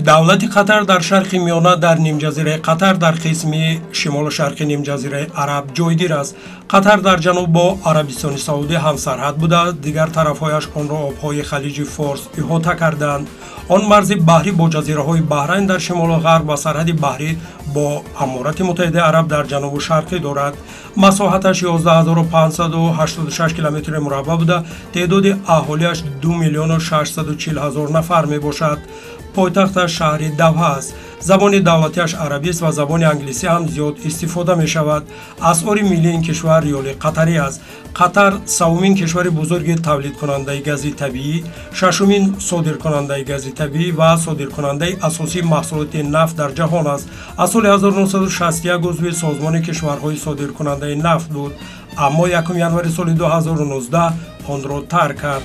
давлати қатар дар шарқи миёна дар нимҷазираи қатар дар қисми шимолу шарқи нимҷазираи араб ҷойгир аст. қатар дар ҷануб бо арабистони саудӣ ҳамсарҳад буда, дигар тарафҳояш онро обҳои халиҷи форс иҳота карданд. он марзи баҳрӣ бо ҷазираҳои баҳрайн дар шимолу ғарб ва сарҳади баҳрӣ бо аморати муттаҳидаи араб дар ҷанубу шарқӣ дорад. масоҳаташ 11586 километри мураббаъ буда, теъдоди аҳолиаш 2,640,000 нафар мебошад. пойтахташ шаҳри давҳа аст. забони давлатиаш арабист ва забони англисӣ ҳам зиёд истифода мешавад. асъори миллии ин кишвар риёли қатарӣ аст. қатар савумин кишвари бузурги тавлидкунандаи гази табиӣ, шашумин содиркунандаи гази табиӣ ва содиркунандаи асосии маҳсулоти нафт дар ҷаҳон аст. аз соли 1961 узви созмони кишварҳои содиркунандаи нафт буд, аммо 1 январи соли 2019 онро тарк кард.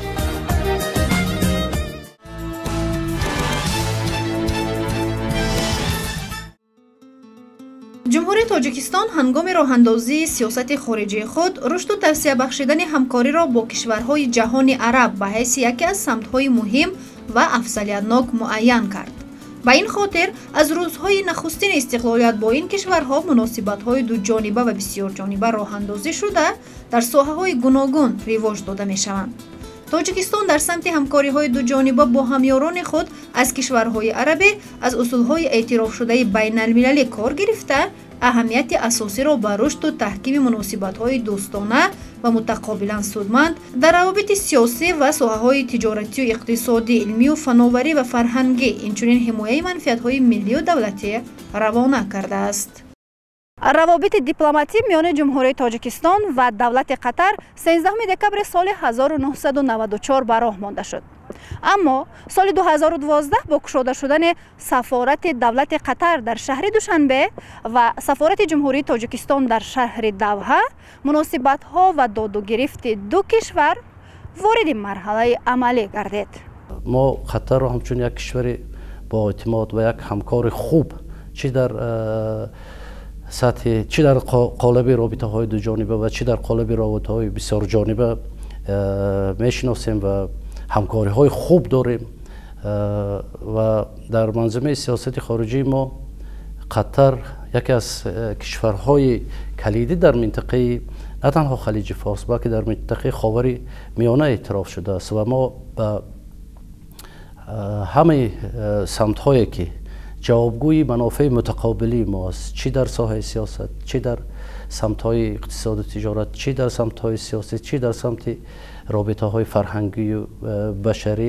ҷумҳурии тоҷикистон ҳангоми роҳандозии сиёсати хориҷии худ рушду тавсия бахшидани ҳамкориро бо кишварҳои ҷаҳони араб ба ҳайси яке аз самтҳои муҳим ва афзалиятнок муайян кард. ба ин хотир аз рӯзҳои нахустини истиқлолият бо ин кишварҳо муносибатҳои дуҷониба ва бисёрҷониба роҳандозӣ шуда, дар соҳаҳои гуногун ривоҷ дода мешаванд. тоҷикистон дар самти ҳамкориҳои дуҷониба бо ҳамёрони худ аз кишварҳои арабӣ аз усулҳои эътирофшудаи байналмилалӣ кор гирифта, аҳамияти асосиро ба рушду таҳкими муносибатҳои дӯстона ва мутақобилан судманд дар равобити сиёсӣ ва соҳаҳои тиҷоратию иқтисодӣ, илмию фановарӣ ва фарҳангӣ, инчунин ҳимояи манфиатҳои миллию давлатӣ равона кардааст. равобити дипломатӣ миёни ҷумҳурии тоҷикистон ва давлати қатар 13 декабри соли 1994 ба роҳ монда шуд. аммо соли 2012 бо кушода шудани сафорати давлати қатар дар шаҳри душанбе ва сафорати ҷумҳурии тоҷикистон дар шаҳри давҳа, муносибатҳо ва додугирифти ду кишвар вориди марҳалаи амалӣ гардид. мо қатарро ҳамчун як кишвари бо эътимод ва як ҳамкори хуб чӣ дар сатҳи чӣ дар қолаби робитаҳои дуҷониба ва чӣ дар қолаби робитаҳои бисёрҷониба мешиносем ва ҳамкориҳои хуб дорем ва дар манзумаи сиёсати хориҷии мо қатар яке аз кишварҳои калидӣ дар минтақаи на танҳо халиҷи форс, балки дар минтақаи ховари миёна эътироф шудааст ва мо ба ҳамаи самтҳое ки ҷавобгӯи манофеи мутақобилии мо аст, чӣ дар соҳаи сиёсат, чӣ дар самтҳои иқтисоду тиҷорат, чӣ дар самтҳои сиёсӣ, чӣ дар самти робитаҳои фарҳангию башарӣ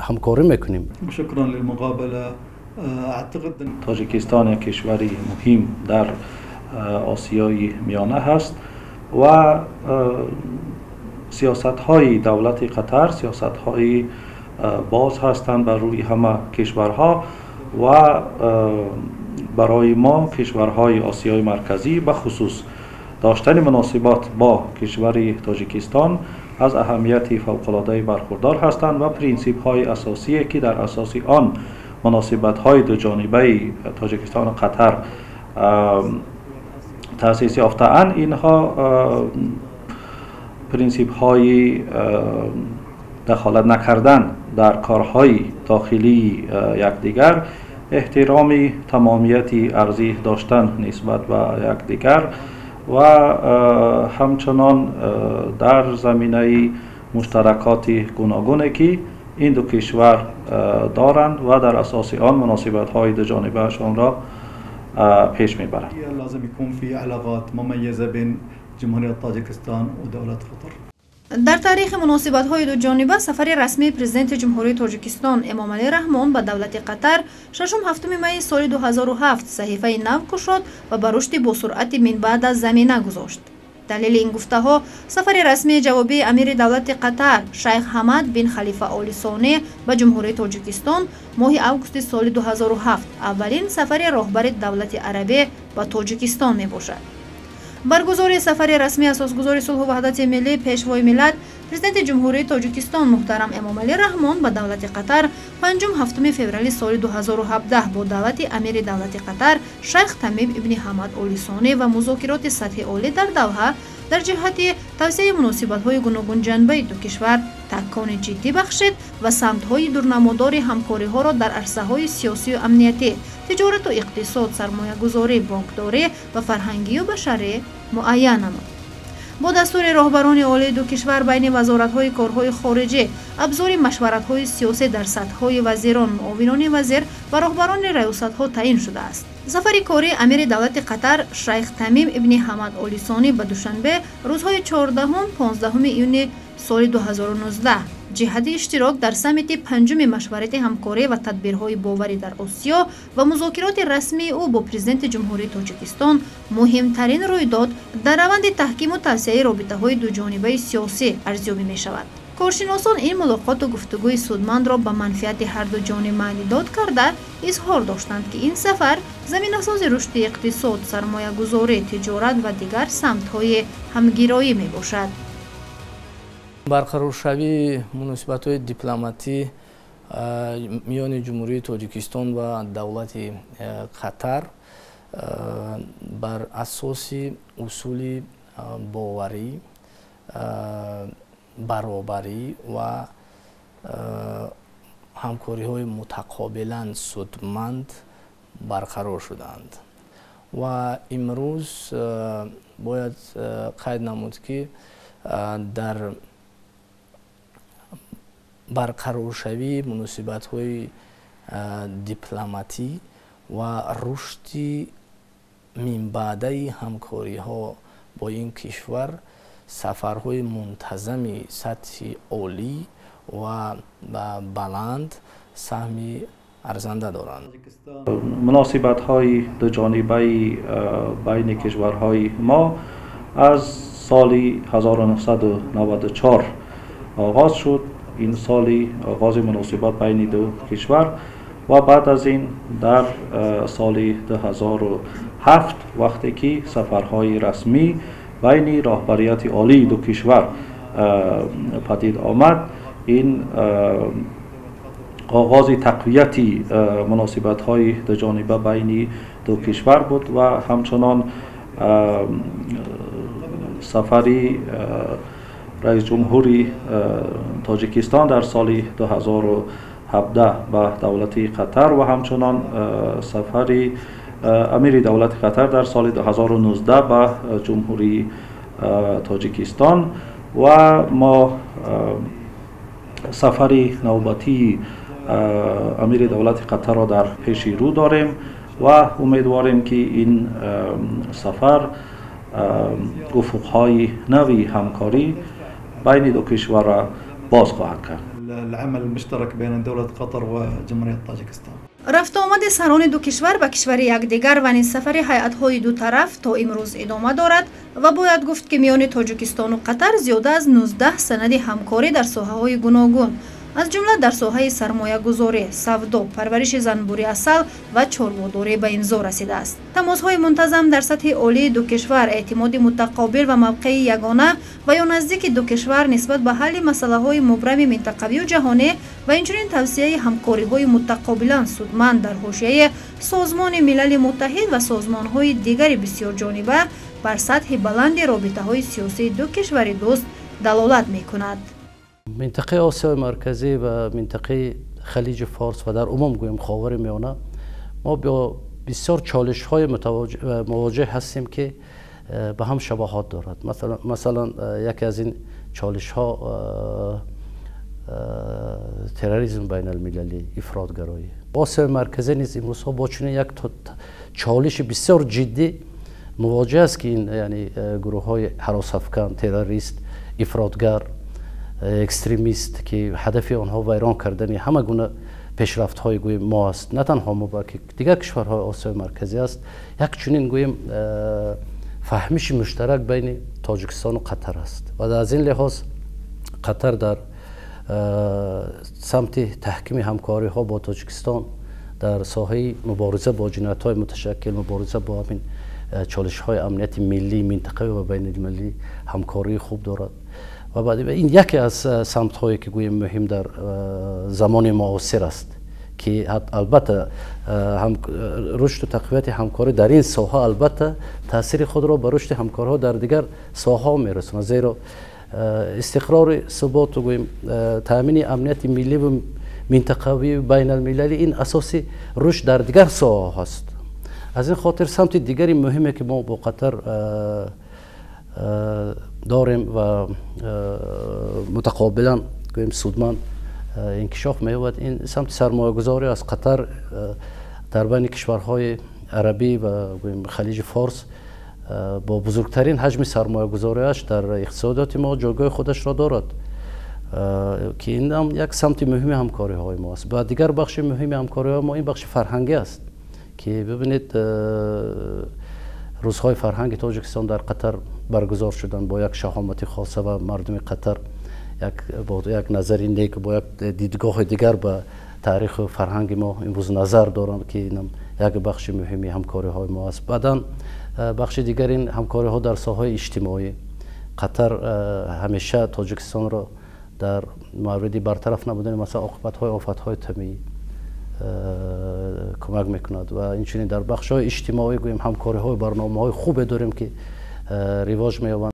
ҳамкорӣ мекунем. шукран лилмуқобала. тоҷикистон як кишвари муҳим дар осиёи миёна ҳаст ва сиёсатҳои давлати қатар сиёсатҳои боз ҳастанд бар рӯи ҳама кишварҳо ва барои мо кишварҳои осиёи марказӣ ба хусус доштани муносибат бо кишвари тоҷикистон аз аҳамияти фавқулодаи бархурдор ҳастанд ва принсипҳои асосие ки дар асоси он муносибатҳои дуҷонибаи тоҷикистону қатар таъсис ёфтаанд, инҳо принсипҳои дахолат накардан дар корҳои дохилии якдигар, эҳтироми тамомияти арзӣ доштан нисбат ба якдигар ва ҳамчунон дар заминаи муштаракоти гуногуне ки ин ду кишвар доранд ва дар асоси он муносибатҳои дуҷонибаашонро пеш мебаранд. لازم يكون في علاقات مميزة بين جمهورية طاجكستان ودولة قطر. дар таърихи муносибатҳои дуҷониба сафари расмии президенти ҷумҳурии тоҷикистон эмомалӣ раҳмон ба давлати қатар 6-7 майи соли 2007 саҳифаи нав кушод ва ба рушди босуръати минбаъда замина гузошт. далели ин гуфтаҳо сафари расмии ҷавобии амири давлати қатар шайх ҳамад бин халифа оли сонӣ ба ҷумҳурии тоҷикистон моҳи августи соли 2007 аввалин сафари роҳбари давлати арабӣ ба тоҷикистон мебошад. баргузори сафари расмии асосгузори сулҳу ваҳдати миллӣ пешвои миллат президенти ҷумҳурии тоҷикистон муҳтарам эмомалӣ раҳмон ба давлати қатар 5-7 феврали соли 2017 бо давлати амири давлати қатар шайх тамим ибни ҳамад оли сонӣ ва музокироти сатҳи олӣ дар давҳа дар ҷиҳати тавсеяи муносибатҳои гуногунҷанбаи ду кишвар تکان جدی بخشید و سمت‌های دورنمودار همکاری‌ها را در عرصه‌های سیاسی و امنیتی، تجارت و اقتصاد، سرمایه‌گذاری، بانکداری و فرهنگی و بشری معین نمود. با دستور راهبران عالی دو کشور بین وزارت‌های کارهای خارجی، ابزار مشورت‌های سیاسی در سطح‌های وزیران، معاونان وزیر و راهبران ریاست‌ها تعیین شده است. سفر کاری امیر دولت قطر شیخ تمیم ابن حمد آل ثانی به دوشنبه روزهای 14 و 15 ایون سال 2019 جهت اشتراک در سمیت پنجم مشورت همکاری و تدبیرهای باوری در آسیا و مذاکرات رسمی او با پرزیدنت جمهوری تاجیکستان مهمترین رویداد در روند تحکیم و توسعه رابطه‌های دوجانبه سیاسی ارزیابی می‌شود. کارشناسان این ملاقات و گفتگوی سودمند را به منفعت هر دو جانب معنی داد کرده اظهار داشتند که این سفر زمینه‌ساز رشد اقتصاد، سرمایه‌گذاری، تجارت و دیگر سمت‌های همگرایی میباشد. برقرارشوی مناسبت‌های دیپلماتی میان جمهوری تاجیکستان و دولت قطر بر اساس اصول باوری، برابری و همکاری‌های متقابلا سودمند برقرار شدند و امروز باید قید نمود که در برقرارشوی مناسبت‌های دیپلماتی و رشد من بعده همکاری‌ها با این کشور سفرهای منتظم سطح عالی و بلند سهمی ارزنده دارند. مناسبت‌های دو جانبه بین کشورهای ما از سال 1994 آغاز شد. این سال آغاز مناسبات بین دو کشور و بعد از این در سال 2007 وقتی که سفرهای رسمی بین راهبریت عالی دو کشور پدید آمد، این آغاز تقویت مناسبت‌های دو جانبه بین دو کشور بود و همچنان سفری رئیس جمهوری تاجیکستان در سال 2017 به دولت قطر و همچنان سفری امیر دولت قطر در سال 2019 به جمهوری تاجیکستان و ما سفری نوبتی امیر دولت قطر را در پیش رو داریم و امیدواریم که این سفر افقهای نوی همکاری بین دو کشور را باز خواهد کرد. العمل المشترك بين دولة قطر وجمهورية طاجيكستان. رفت آمد سران دو کشور به کشور یکدیگر و نیز سفر هیئت‌های دو طرف تا امروز ادامه دارد و باید گفت که میان تاجیکستان و قطر زیاده از 19 سند همکاری در ساحه‌های گوناگون از جمله در ساحه سرمایه‌گذاری، سودا، پرورش زنبوری عسل و چاره‌داری به امضا رسیده است. تماس‌های منتظم در سطح عالی دو کشور، اعتماد متقابل و موقع یگانه و یا نزدیک دو کشور نسبت به حل مسائل مبرم منطقوی و جهانی و همچنین توسعه همکاری‌های متقابلا سودمند در حوزه سازمان ملل متحد و سازمان‌های دیگر بسیار جانبه بر سطح بلند رابطه‌های سیاسی دو کشور دوست دلالت می‌کند. منطقه آسیای مرکزی و منطقه خلیج فارس و در عموم گویم خاورمیانه ما با بسیار چالش‌های مواجه هستیم که به هم شباهت دارد. مثلا یکی از این چالش‌ها تروریسم بین المللی، افراطگرایی. آسیای مرکزی نیز امروزها با چنین یک چالش بسیار جدی مواجه است که این یعنی گروه‌های هراس‌افکن، تروریست، افراطگر، اکستریمیست که هدف آنها ویران کردن همه گونه پیشرفت‌های گویم ما است، نه تنها ما بلکه دیگر کشورهای آسیای مرکزی است. یک چنین گویم فهمیش مشترک بین تاجیکستان و قطر است و از این لحاظ قطر در سمت تحکیم همکاری ها با تاجیکستان در ساحه مبارزه با جنایت‌های متشکل، مبارزه با همین چالش‌های امنیت ملی، منطقه‌ای و بین المللی همکاری خوب دارد و بعد این یکی از سمت‌هایی که گویم مهم در زمان معاصر است که البته رشد و تقویت همکاری در این ساحه البته تاثیر خود را به رشد همکاری‌ها در دیگر ساحه‌ها می‌رساند، زیرا استقرار ثبات و گویم تامین امنیت ملی و منطقوی و بین المللی این اساسی رشد در دیگر ساحه هست. از این خاطر سمت دیگری مهمه که ما با قطر داریم و متقابلا گویم سودمند انکشاف می‌یابد. این سمت سرمایه‌گذاری از قطر در بین کشورهای عربی و گویم خلیج فارس با بزرگترین حجم سرمایه‌گذاریش در اقتصادات ما جایگاه خودش را دارد که این هم یک سمت مهم همکاری‌های ما است. و دیگر بخش مهم همکاری‌های ما این بخش فرهنگی است که ببینید روزهای فرهنگ تاجیکستان در قطر برگزار شدن با یک شهامت خاصه و مردم قطر با یک نظری نیک با یک دیدگاه دیگر به تاریخ و فرهنگ ما امروز نظر دارند که اینم یک بخش مهمی همکاری‌های ما است. بعداً بخش دیگر این همکاری‌ها در ساحه اجتماعی قطر همیشه تاجیکستان را در موردی برطرف نبودن مثلا عاقبت‌های آفت‌های طبیعی کمک میکند و اینچنین در بخش‌های اجتماعی گویم همکاری‌های برنامه‌های خوب داریم که رواج می‌یابند.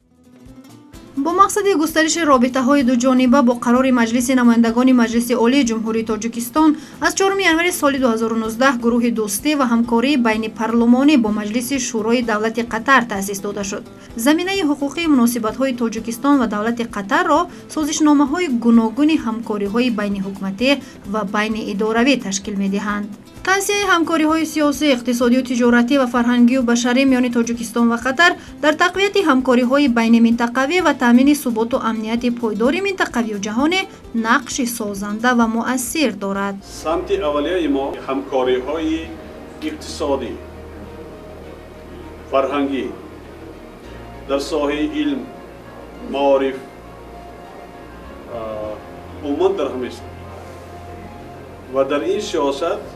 با مقصد گسترش رابطه‌های دوجانبه با قرار مجلس نمایندگان مجلس عالی جمهوری تاجیکستان از 4 ینوری سال 2019 گروه دوستی و همکاری بین پارلمانی با مجلس شورای دولت قطر تأسیس داده شد. زمینه حقوقی مناسبت‌های تاجیکستان و دولت قطر را سازشنامه‌های گوناگون همکاری‌های بین حکومتی و بین اداروی تشکیل می‌دهند. توسعه همکاری‌های سیاسی، اقتصادی و تجارتی و فرهنگی و بشری میان تاجیکستان و قطر در تقویت همکاری‌های بین منطقوی و تامین ثبات و امنیت پایدار منطقوی و جهانی نقش سازنده و مؤثر دارد. سمت اولیه ما همکاری‌های اقتصادی، فرهنگی در ساحه علم، معارف، عموما در همه و در این سیاست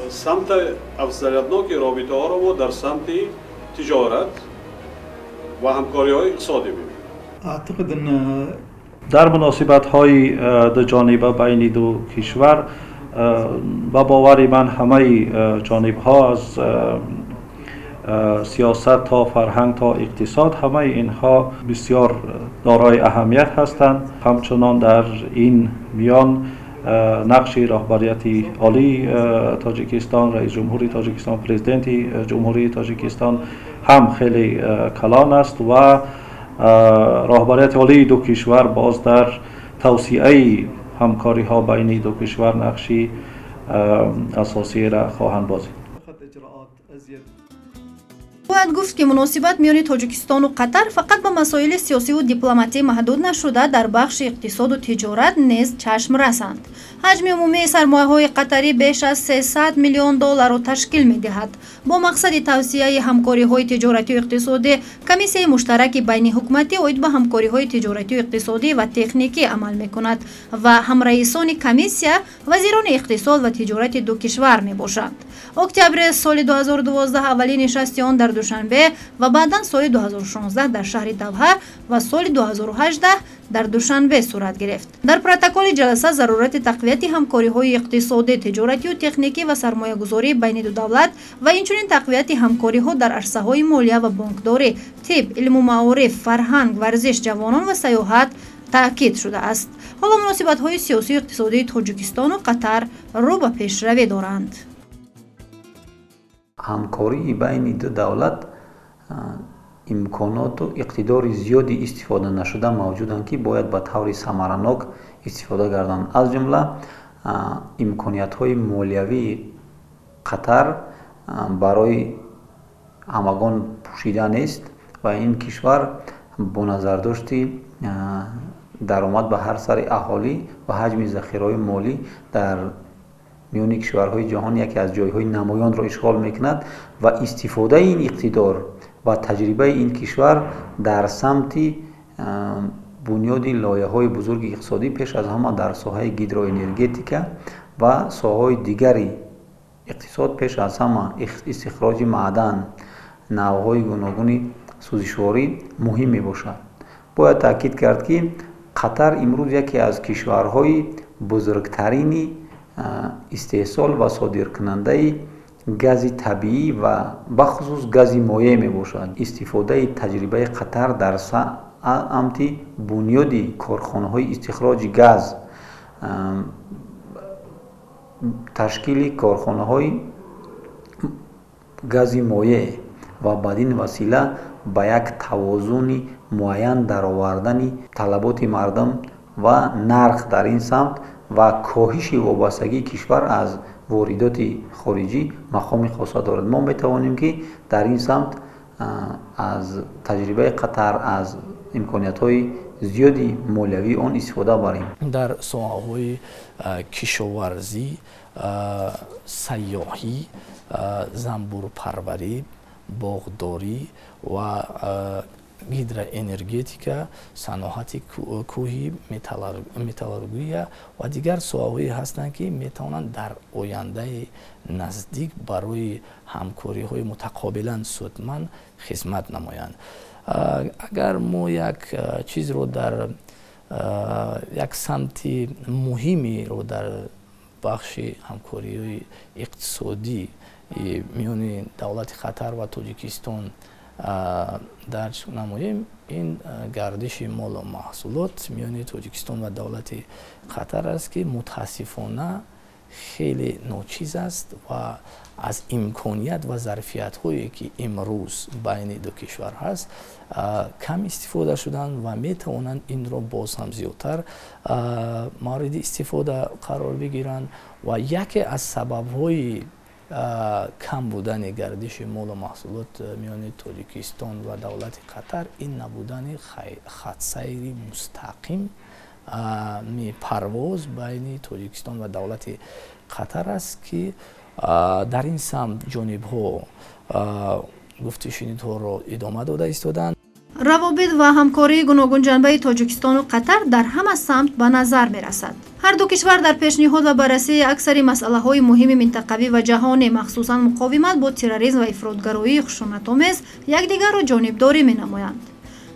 سمت افضلیتناک رابطه ها را ما در سمت تجارت و همکاری های اقتصادی می‌بینیم. اعتقد ان در مناسبت های دو جانبه بین دو کشور با باور من همه جانب ها از سیاست تا فرهنگ تا اقتصاد همه اینها بسیار دارای اهمیت هستند. همچنان در این میان نقش رهبریت عالی تاجیکستان، رئیس جمهوری تاجیکستان، پرزیدنت جمهوری تاجیکستان هم خیلی کلان است و رهبریت عالی دو کشور باز در توسعه همکاری ها بین دو کشور نقشی اساسی را خواهند بازید. باید گفت که مناسبت میان تاجیکستان و قطر فقط به مسائل سیاسی و دیپلماتی محدود نشده در بخش اقتصاد و تجارت نیز چشم رسند. حجم عمومی سرمایه‌های قطری بیش از 300 میلیون دلار را تشکیل می‌دهد. با مقصد توسعه همکاری‌های تجارتی و اقتصادی، کمیسیون مشترک بین حکومتی عاید به همکاری‌های تجارتی و اقتصادی و تکنیکی عمل می‌کند و همرئیسان کمیسیون وزیران اقتصاد و تجارت دو کشور می‌باشند. اکتبر سال 2012 اولین نشست آن در دوشنبه و بعدا سال 2016 در شهر دوحه و سال 2018 در دوشنبه صورت گرفت. در پروتکل جلسه ضرورت تقویت همکاری‌های اقتصادی، تجارتی و تکنیکی و سرمایه‌گذاری بین دو دولت و اینچنین تقویت همکاری‌ها در عرصه‌های مالیه و بانکداری، طب، علم و معارف، فرهنگ، ورزش، جوانان و سیاحت تاکید شده است. حالا مناسبت‌های سیاسی و اقتصادی تاجیکستان و قطر رو به پیشروی دارند. همکاری بین دو دولت امکانات و اقتدار زیادی استفاده نشده موجودند که باید به طور ثمرناک استفاده گردند. از جمله امکانیت‌های مالیوی قطر برای همگان پوشیده نیست و این کشور با نظر داشتی درآمد به هر سر اهالی و حجم ذخیره‌های مالی در میان کشورهای جهان یکی از جایهای نمایان را اشغال میکند و استفاده این اقتدار و تجربه این کشور در سمت بنیاد لایه‌های بزرگ اقتصادی پیش از همه در ساحه گیدروانرژتیکا و ساحه‌های دیگری اقتصاد پیش از همه استخراج معدن، نوع‌های گوناگون سوزشواری مهم میباشد. باید تاکید کرد که قطر امروز یکی از کشورهای بزرگترین استحصال و صادر کننده گاز طبیعی و بخصوص گاز مایع می باشد. استفاده تجربه قطر در амти бунёди корхонаҳои истихроҷи газ, ташкили корхонаҳои гази моеъ ва бадин васила ба як тавозуни муайян даровардани талаботи мардум ва нарх дар ин самт ва коҳиши вобастагии кишвар аз воридоти хориҷӣ мақоми хоса дорад. мо метавонем ки дар ин самт аз таҷрибаи Қатар, аз имкониятҳои зиёди молиявии он истифода барем. дар соҳаҳои кишоварзӣ, сайёҳӣ, занбурпарварӣ, боғдорӣ ва гидроэнергетика, саноҳати кӯҳӣ, металлургия ва дигар соҳаҳое ҳастанд ки метавонанд дар ояндаи наздик барои ҳамкориҳои мутақобилан судманд хизмат намоянд. агар мо як чизро дар як самти муҳимиро дар бахши ҳамкориҳои иқтисодӣ миёни давлати Қатар ва Тоҷикистон дарҷ намоем, ин гардиши молу маҳсулот миёни Тоҷикистон ва давлати Қатар аст ки мутаассифона хеле ночиз аст ва аз имконият ва зарфиятҳое ки имрӯз байни ду кишвар ҳаст кам истифода шуданд ва метавонанд инро боз ҳам зиёдтар мавриди истифода қарор бигиранд. ва яке аз сабабҳои кам будани гардиши молу маҳсулот миёни Тоҷикистон ва давлати Қатар ин набудани хатсайри мустақим парвоз байни Тоҷикистон ва давлати Қатар аст ки дар ин самт ҷонибҳо гуфтушунидҳоро идома дода истоданд. равобит ва ҳамкории гуногунҷанбаи Тоҷикистону Қатар дар ҳама самт ба назар мерасад. ҳар ду кишвар дар пешниҳод ва баррасии аксари масъалаҳои муҳими минтақавӣ ва ҷаҳонӣ, махсусан муқовимат бо терроризм ва ифротгароии хушунатомез, якдигарро ҷонибдорӣ менамоянд.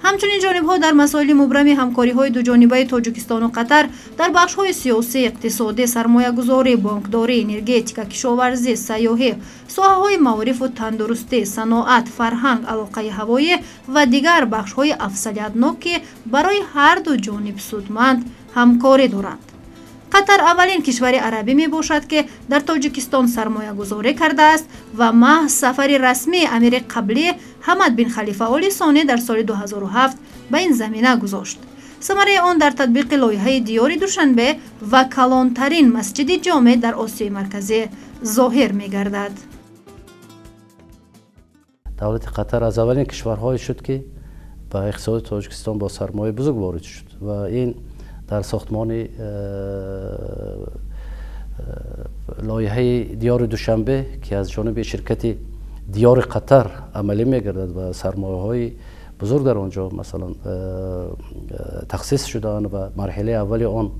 ҳамчунин ҷонибҳо дар масоили мубрами ҳамкориҳои дуҷонибаи Тоҷикистону Қатар дар бахшҳои сиёсӣ, иқтисодӣ, сармоягузорӣ, бонкдорӣ, энергетика, кишоварзӣ, сайёҳӣ, соҳаҳои маорифу тандурустӣ, саноат, фарҳанг, алоқаи ҳавоӣ ва дигар бахшҳои афзалиятнок ки барои ҳар ду ҷониб судманд ҳамкорӣ доранд. Қатар аввалин кишвари арабӣ мебошад ки дар Тоҷикистон сармоягузорӣ кардааст ва маҳз сафари расмии амири қаблӣ Ҳамад бин Халифа Оли Сони дар соли 2007 ба ин замина гузошт. самараи он дар татбиқи лоиҳаи диёри Душанбе ва калонтарин масҷиди ҷоме дар Осиёи марказӣ зоҳир мегардад. давлати Қатар аз аввалин кишварҳое шуд ки ба иқтисоди Тоҷикистон бо сармояи бузург ворид шуд ва ин дар сохтмони лоиҳаи диёри Душанбе ки аз ҷониби ширкати диёри Қатар амалӣ мегардад ва сармояҳои бузург дар он ҷо масалан тахсис шуданд ва марҳилаи аввали он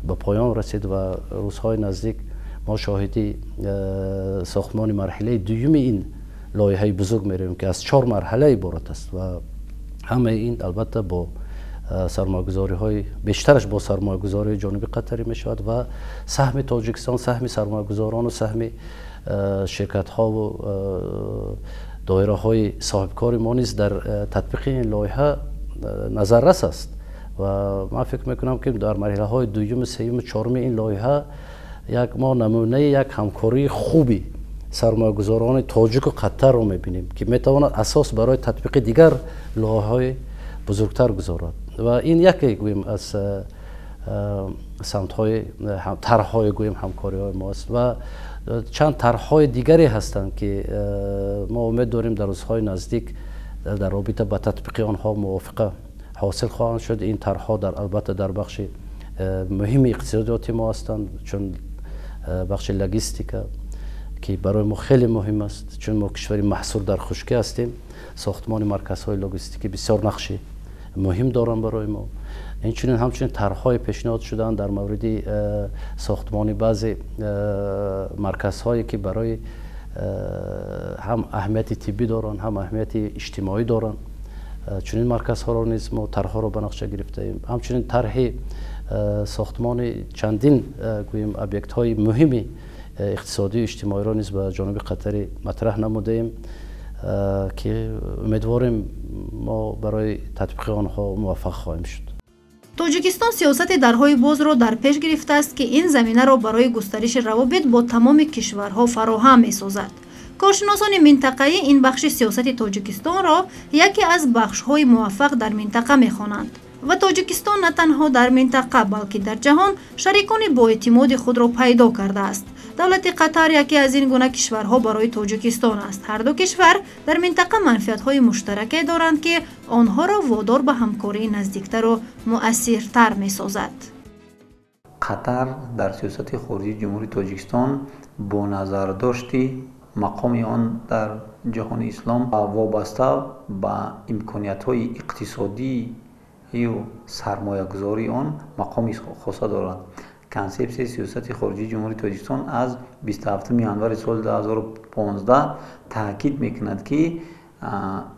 ба поён расид ва рӯзҳои наздик мо шоҳиди сохтмони марҳилаи дуюми ин лоиҳаи бузург меравем ки аз 4 марҳала иборат аст ва ҳамаи ин албатта бо сармоягузориҳои бештараш бо сармоягузории ҷониби Қатарӣ мешавад ва саҳми Тоҷикистон, саҳми сармоягузорону саҳми ширкатҳову доираҳои соҳибкори мо низ дар татбиқи ин лоиҳа назаррас аст ва ман фикр мекунам ки дар марҳилаҳои дуюму, сеюму, чоруми ин лоиҳа як мо намунаи як ҳамкории хуби сармоягузорони тоҷику Қатарро мебинем ки метавонад асос барои татбиқи дигар лоиҳаҳои бузургтар гузорад ва ин яке гӯем аз самтҳои тарҳҳои гӯем ҳамкориҳои мост ва чанд тарҳҳои дигаре ҳастанд ки мо умед дорем дар рӯзҳои наздик дар робита ба татбиқи онҳо мувофиқа ҳосил хоҳанд шуд. ин тарҳҳо албатта дар бахши муҳими иқтисодиёти мо ҳастанд, чун бахши логистика ки барои мо хеле муҳим аст, чун мо кишвари маҳсур дар хушкӣ ҳастем. сохтмони марказҳои логистикӣ бисёр нақши муҳим доранд барои мо. инчунин ҳамчунин тарҳҳое пешниҳод шуданд дар мавриди сохтмони баъзе марказҳое ки барои ҳам аҳамияти тиббӣ доранд, ҳам аҳамияти иҷтимоӣ доранд. чунин марказҳоро низ мо тарҳҳоро ба нақша гирифтаем. ҳамчунин тарҳи сохтмони чандин гӯем объектҳои муҳими иқтисодию иҷтимоиро низ ба ҷониби Қатарӣ матраҳ намудаем. که امیدواریم ما برای تطبیق آنها موفق خواهیم شد. توجیکستان سیاست درهای باز را در پیش گرفته است که این زمینه را برای گسترش روابط با تمام کشورها فراهم می‌سازد. کارشناسان منطقه‌ای این بخش سیاست تاجیکستان را یکی از بخش‌های موفق در منطقه می‌خوانند و تاجیکستان نه تنها در منطقه بلکه در جهان شریکان با اعتماد خود را پیدا کرده است. دولت قطر یکی از این گونه کشورها برای تاجیکستان است. هر دو کشور در منطقه منفعت‌های مشترک دارند که آنها را وادار به همکاری نزدیکتر و مؤثرتر می‌سازد. قطر در سیاست خارجی جمهوری تاجیکستان با نظرداشتی مقام آن در جهان اسلام وابسته به امکانیت‌های اقتصادی و سرمایه‌گذاری آن مقام خاص دارد. کنسپت سیاست خارجی جمهوری تاجیکستان از 27 ینوار سال 2015 تاکید میکند که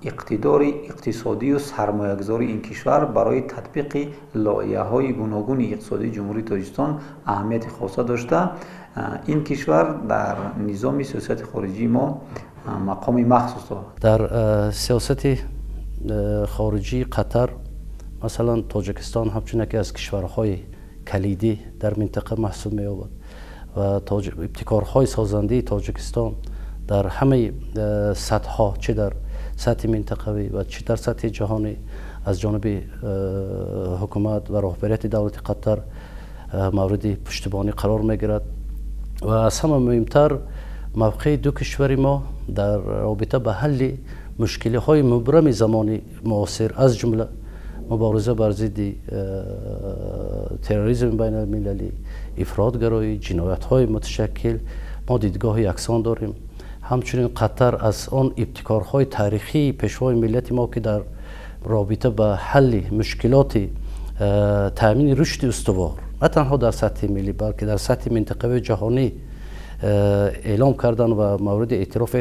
اقتدار اقتصادی و سرمایه‌گذاری این کشور برای تطبیق لایحه‌های گوناگون اقتصادی جمهوری تاجیکستان اهمیت خاص داشته. این کشور در نظام سیاست خارجی ما مقام مخصوص دارد. در سیاست خارجی قطر مثلا تاجیکستان همچون یکی از کشورهای کلیدی در منطقه محسوب می‌یابد و ابتکارهای سازنده تاجیکستان در همه سطح‌ها، چه در سطح منطقوی و چه در سطح جهانی، از جانب حکومت و رهبریت دولت قطر مورد پشتیبانی قرار می‌گیرد و از همه مهمتر موقع دو کشور ما در رابطه به حل مشکل‌های مبرم زمان معاصر از جمله مبارزه بر ضد تروریسم بین المللی، افراطگرایی، جنایت‌های متشکل، ما دیدگاه یکسان داریم. همچنین قطر از آن ابتکارهای تاریخی پیشوای ملت ما که در رابطه به حل مشکلات تامین رشد استوار نه تنها در سطح ملی بلکه در سطح منطقه و جهانی اعلام کردن و مورد اعتراف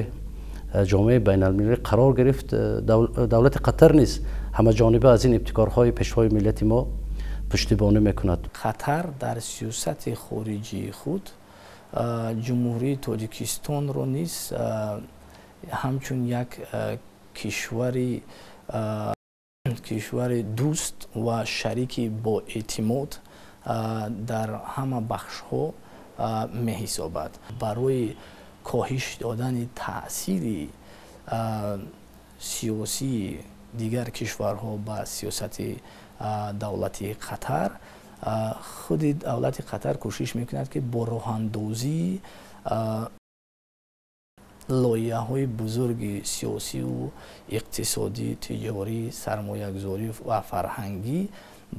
جامعه بین المللی قرار گرفت. دولت قطر نیز همه جانبه از این ابتکارهای پیشوای ملت ما پشتیبانی میکند. قطر در سیاست خارجی خود جمهوری تاجیکستان رو نیز همچون یک کشور دوست و شریکی با اعتماد در همه بخش‌ها می‌حسابد. برای کاهش دادن تأثیر سیاسی دیگر کشورها با سیاست دولت قطر، خود دولت قطر کوشش میکند که با راه اندازی لایحه‌های بزرگ سیاسی و اقتصادی، تجاری، سرمایه‌گذاری و فرهنگی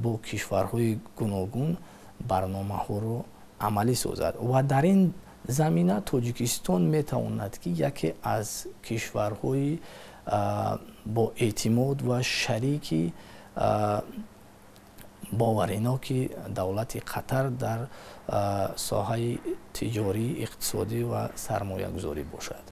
با کشورهای گوناگون برنامه‌ها را عملی سازد و در این زمینه تاجیکستان میتواند که یکی از کشورهای با اعتماد و شریکی باورناک دولت قطر در ساحه تجاری، اقتصادی و سرمایه گذاری باشد.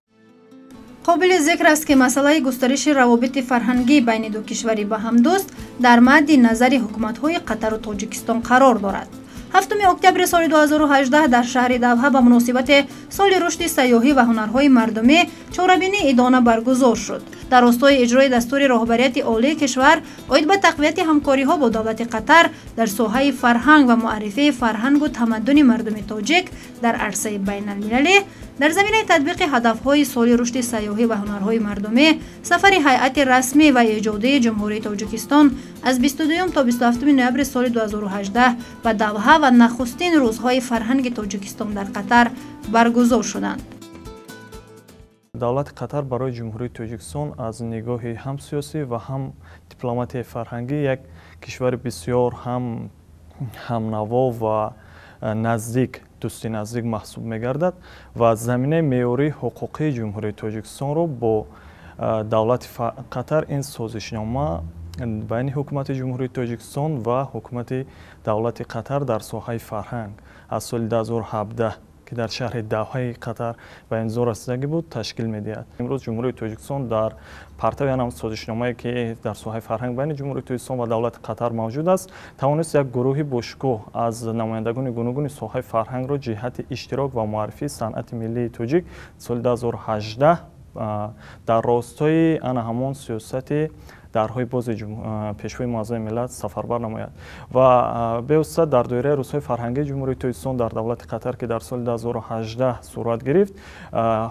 قابل ذکر است که مسئله گسترش روابط فرهنگی بین دو کشوری با هم دوست در مد نظر حکومت‌های قطر و تاجیکستان قرار دارد. 7 اکتبر سال 2018 در شهر دوحه به مناسبت سال رشد سیاحی و هنرهای مردمی چهاربینی ادانه برگزار شد. در راستای اجرای دستور رهبریت عالی کشور اید به تقویت همکاری‌ها با دولت قطر در ساحه فرهنگ و معرفی فرهنگ و تمدن مردم تاجیک در عرصه بین المللی، در زمینه تطبیق هدف‌های سال رشد سیاحی و هنرهای مردمی، سفر هیئت رسمی و ایجادی جمهوری تاجیکستان از 22 تا 27 نوامبر سال 2018 به دوحه و نخستین روزهای فرهنگ تاجیکستان در قطر برگزار شدند. دولت قطر برای جمهوری تاجیکستان از نگاه هم سیاسی و هم دیپلماتی فرهنگی یک کشور بسیار هم نوا و نزدیک، دوستی نزدیک محسوب می‌گردد و زمینه معیاری حقوقی جمهوری تاجیکستان رو با دولت قطر این سازشنامه بین حکومت جمهوری تاجیکستان و حکومت دولت قطر در ساحه فرهنگ از سال 2017 که در شهر دوحه قطر به امضا رسیدگی بود تشکیل می‌دهد. امروز جمهوری تاجیکستان در پرتو این سازشنامه‌ای که در ساحه فرهنگ بین جمهوری تاجیکستان و دولت قطر موجود است، توانست یک گروهی باشکوه از نمایندگان گوناگون ساحه فرهنگ را جهت اشتراک و معرفی صنعت ملی تاجیک سال 2018 дар ростои ана ҳамон сиёсати дарҳои бози пешвои муаззами миллат сафарбар намояд ва бевосита дар доираи рӯзҳои фарҳангии ҷумҳурии тоҷикистон дар давлати қатар ки дар соли 2018 сурат гирифт,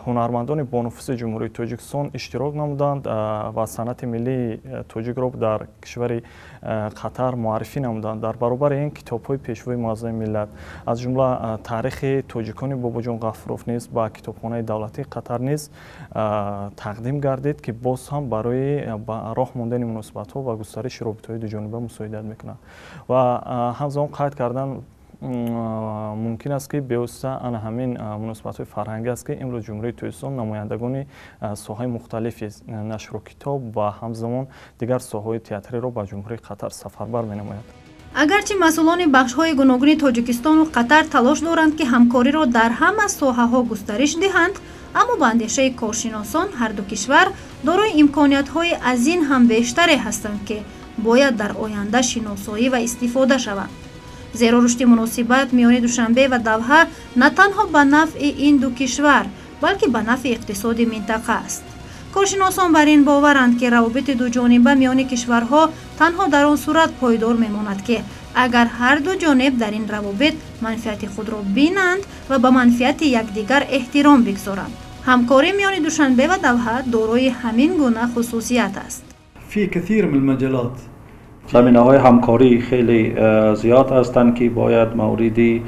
ҳунармандони бонуфузи ҷумҳурии тоҷикистон иштирок намуданд ва санъати миллии тоҷикро дар кишвари қатар муаррифӣ намуданд дар баробари ин китобҳои пешвои муаззами миллат аз ҷумла таърихи тоҷикони бобоҷон ғафуров низ ба китобхонаи давлатии қатар низ тақдим гардид ки боз ҳам барои роҳ мондани муносибатҳо ва густариши робитаҳои дуҷониба мусоидат мекунад ва ҳамзамон қайд кардан мумкин аст ки бевосита ана ҳамин муносибатҳои фарҳангӣ аст ки имрӯз ҷумҳурии тоҷикистон намояндагони соҳаи мухталифи нашру китоб ва ҳамзамон дигар соҳаҳои театриро ба ҷумҳурии қатар сафарбар менамояд. агарчи масъулони бахшҳои гуногуни тоҷикистону қатар талош доранд ки ҳамкориро дар ҳама соҳаҳо густариш диҳанд, аммо ба андешаи коршиносон ҳарду кишвар дорои имкониятҳои аз ин ҳам бештаре ҳастанд ки бояд дар оянда шиносоӣ ва истифода шаванд. зеро рушди муносибат миёни душанбе ва давҳа на танҳо ба нафъи ин ду кишвар, балки ба нафъи иқтисоди минтақа аст. коршиносон бар ин боваранд ки равобити дуҷониба миёни кишварҳо танҳо дар он сурат пойдор мемонад ки агар ҳар ду ҷониб дар ин равобит манфиати худро бинанд ва ба манфиати якдигар эҳтиром бигзоранд. ҳамкорӣ миёни душанбе ва давҳа дорои ҳамин гуна хусусият аст. في كثير من المجالات زمینه‌های همکاری خیلی زیاد هستند که باید موردی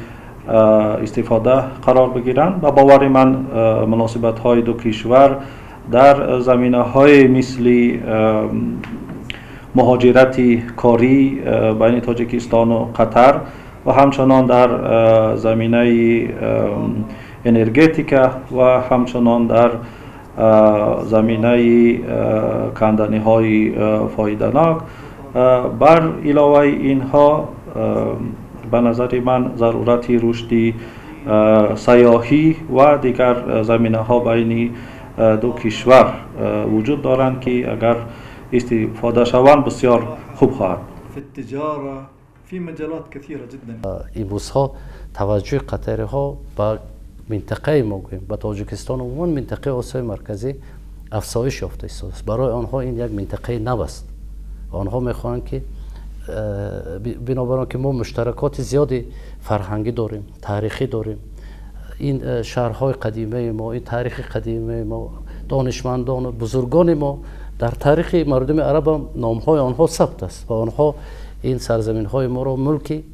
استفاده قرار بگیرند و باور من مناسبت‌های دو کشور در زمینه‌های مثل مهاجرت کاری بین تاجیکستان و قطر و همچنان در زمینه انرژتیکا و همچنان در زمینه کندنی‌های فایده‌ناک بر علاوه اینها به نظر من ضرورتی رشدی سیاحی و دیگر زمینه‌ها بین دو کشور وجود دارند که اگر استفاده شوند بسیار خوب خواهد. في التجارة في مجالات كثيرة جدا. امروزها توجه قطری‌ها به منطقه ما گوییم به تاجیکستان و عموما منطقه آسیای مرکزی افزایش یافته است. برای آنها این یک منطقه نو است. آنها میخواهند که بنابراین که ما مشترکات زیادی فرهنگی داریم، تاریخی داریم. این شهرهای قدیمه ما، این تاریخ قدیمه ما، دانشمندان و بزرگان ما در تاریخ مردم عرب هم نامهای آنها ثبت است و آنها این سرزمین های ما را ملکی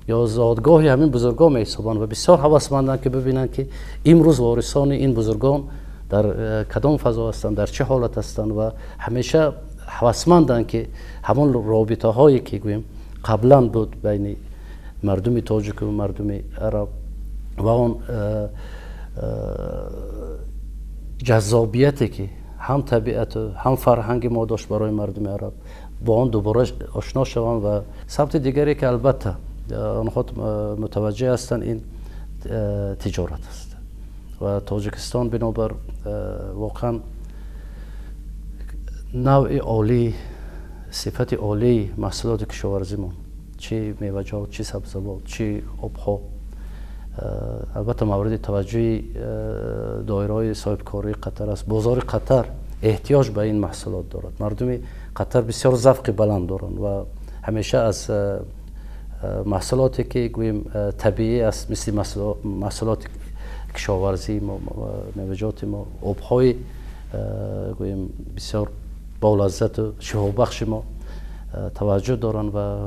یا زادگاهی همین بزرگان می حسابند و بسیار هوسمندند که ببینند که امروز وارثان این بزرگان در کدام فضا هستند، در چه حالت هستند و همیشه هوسمندند که همون رابطه هایی که گوییم قبلا بود بین مردم تاجیک و مردم عرب و اون جذابیتی که هم طبیعت و هم فرهنگ ما داشت برای مردم عرب با آن دوباره آشنا شوند و سمت دیگری که البته آنها متوجه هستند این تجارت است و تاجیکستان بنابر واقعا نوع عالی صفت عالی محصولات کشاورزی ما، چه میوه‌جات، چه سبزیجات، چه آبها، البته مورد توجه دایره صاحبکاری قطر است. بازار قطر احتیاج به این محصولات دارد. مردم قطر بسیار ذوق بلند دارند و همیشه از محصولاتی که گوییم طبیعی است مثل محصولات کشاورزی ما، میوه‌جات ما، آبهای گوییم بسیار با لذت و شفابخش ما توجه دارند و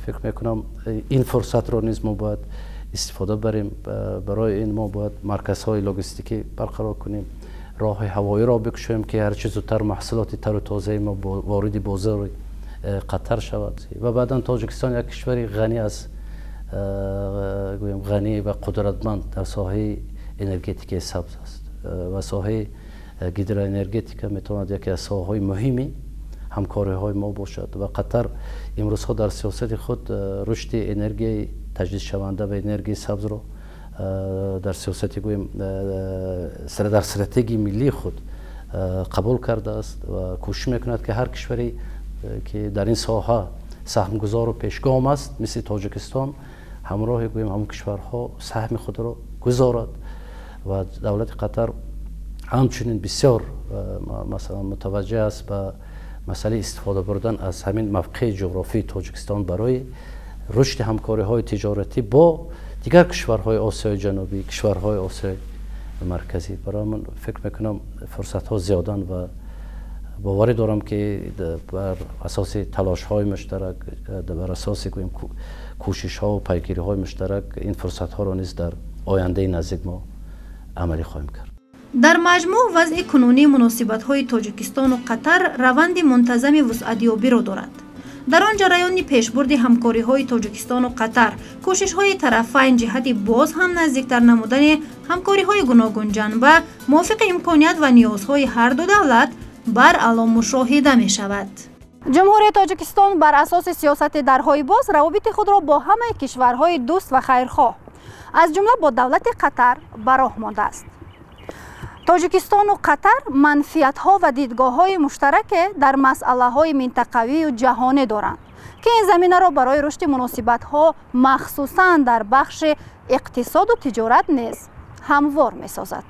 فکر میکنم این فرصت را نیز ما باید استفاده بریم. برای این ما باید مرکزهای لوجستیکی برقرار کنیم، راه هوایی را بکشیم که هر چه زودتر محصولات تر و تازه ما وارد بازار قطر شود و بعدا تاجیکستان یک کشوری غنی از گویم غنی و قدرتمند در ساحه انرژتیک سبز است و ساحه گیدرو انرژتیک میتواند یکی از ساحه‌های مهمی همکاری های ما باشد و قطر امروزها در سیاست خود رشد انرژی تجدید شونده و انرژی سبز را در سیاست گویم در استراتژی ملی خود قبول کرده است و کوشش میکند که هر کشوری که در این ساحه سهمگذار و پیشگام است مثل تاجیکستان همراه گویم همون کشورها سهم خود را گذارد و دولت قطر همچنین بسیار مثلا متوجه است به مسئله استفاده بردن از همین موقع جغرافی تاجیکستان برای رشد همکاری‌های تجارتی با دیگر کشورهای آسیای جنوبی، کشورهای آسیای مرکزی. برای من فکر میکنم فرصت‌ها زیادن و باوری دارم که بر اساس تلاش‌های مشترک، بر اساس کوشش‌ها و پیگیری‌های مشترک این فرصت‌ها را نیز در آینده نزدیک ما عملی خواهیم کرد. در مجموع وضع کنونی مناسبت‌های تاجیکستان و قطر روند منتظم وسعت‌یابی را دارد. در آن جریان پیشبرد همکاری‌های تاجیکستان و قطر، کوشش‌های طرفین جهت باز هم نزدیکتر نمودن همکاری‌های گوناگون جنبه موافق امکانیت و نیازهای هر دو دولت بر علام مشاهده می‌شود. جمهوری تاجیکستان بر اساس سیاست درهای باز روابط خود را با همه کشورهای دوست و خیرخواه از جمله با دولت قطر به راه مانده است. تاجیکستان و قطر منفعت‌ها و دیدگاه‌های مشترک در مسئله‌های منطقوی و جهانی دارند که این زمینه را برای رشد مناسبت‌ها مخصوصاً در بخش اقتصاد و تجارت نیز هموار می‌سازد.